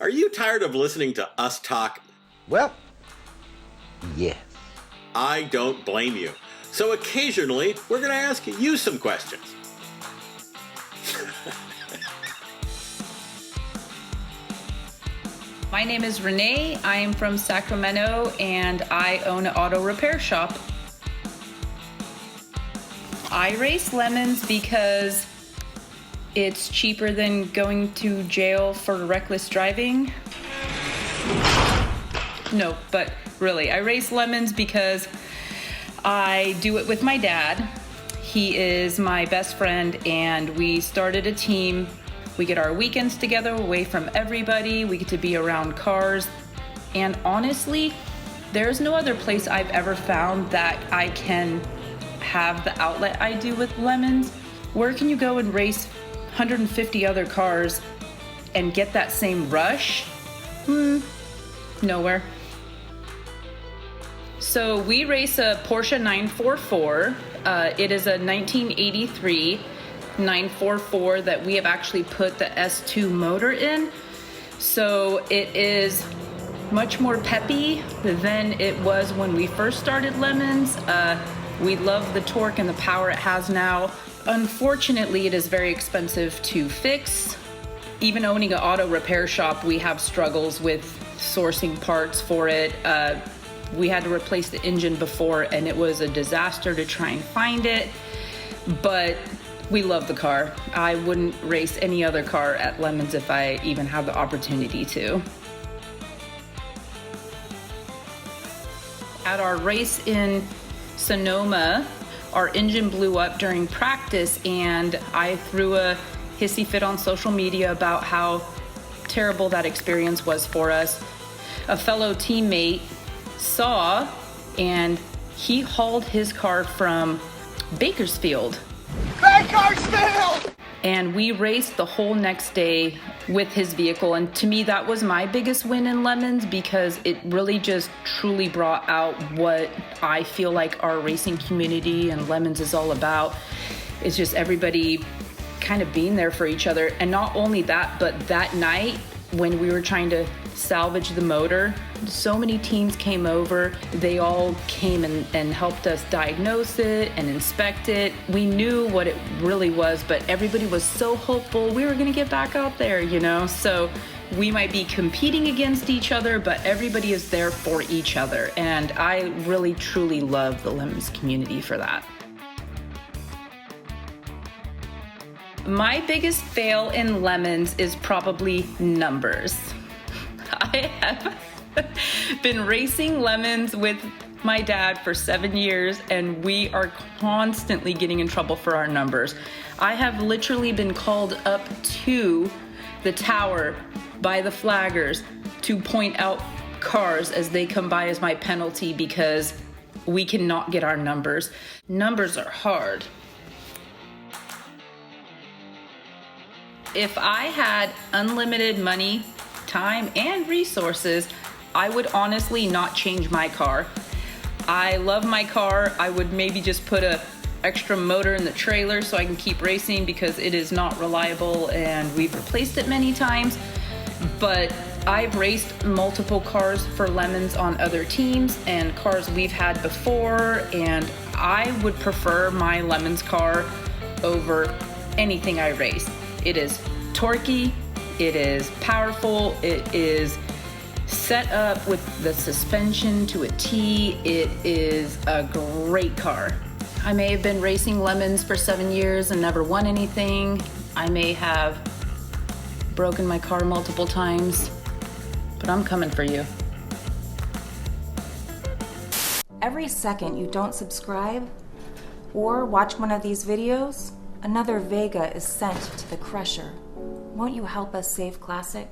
Are you tired of listening to us talk? Well, yes. I don't blame you. So occasionally, we're going to ask you some questions. My name is Renae. I am from Sacramento and I own an auto repair shop. I race lemons because it's cheaper than going to jail for reckless driving. No, but really, I race lemons because I do it with my dad. He is my best friend and we started a team. We get our weekends together away from everybody. We get to be around cars. And honestly, there's no other place I've ever found that I can have the outlet I do with lemons. Where can you go and race 150 other cars and get that same rush? Nowhere. So we race a Porsche 944. It is a 1983 944 that we have actually put the S2 motor in. So it is much more peppy than it was when we first started lemons. We love the torque and the power it has now. Unfortunately, it is very expensive to fix. Even owning an auto repair shop, we have struggles with sourcing parts for it. We had to replace the engine before and it was a disaster to try and find it, but we love the car. I wouldn't race any other car at Lemons if I even had the opportunity to. At our race in Sonoma, our engine blew up during practice and I threw a hissy fit on social media about how terrible that experience was for us. A fellow teammate saw and he hauled his car from Bakersfield. And we raced the whole next day with his vehicle. And to me, that was my biggest win in Lemons because it really just truly brought out what I feel like our racing community and Lemons is all about. It's just everybody kind of being there for each other. And not only that, but that night when we were trying to salvage the motor, so many teams came over. They all came and helped us diagnose it and inspect it. We knew what it really was, but everybody was so hopeful we were gonna get back out there, you know? So we might be competing against each other, but everybody is there for each other. And I really, truly love the Lemons community for that. My biggest fail in Lemons is probably numbers. I have been racing Lemons with my dad for 7 years and we are constantly getting in trouble for our numbers. I have literally been called up to the tower by the flaggers to point out cars as they come by as my penalty because we cannot get our numbers. Numbers are hard. If I had unlimited money, time, and resources, I would honestly not change my car. I love my car. I would maybe just put a extra motor in the trailer so I can keep racing because it is not reliable and we've replaced it many times. But I've raced multiple cars for Lemons on other teams and cars we've had before, and I would prefer my Lemons car over anything I race. It is torquey, it is powerful, it is set up with the suspension to a T. It is a great car. I may have been racing Lemons for 7 years and never won anything. I may have broken my car multiple times, but I'm coming for you. Every second you don't subscribe or watch one of these videos, another Vega is sent to the crusher. Won't you help us save Classic?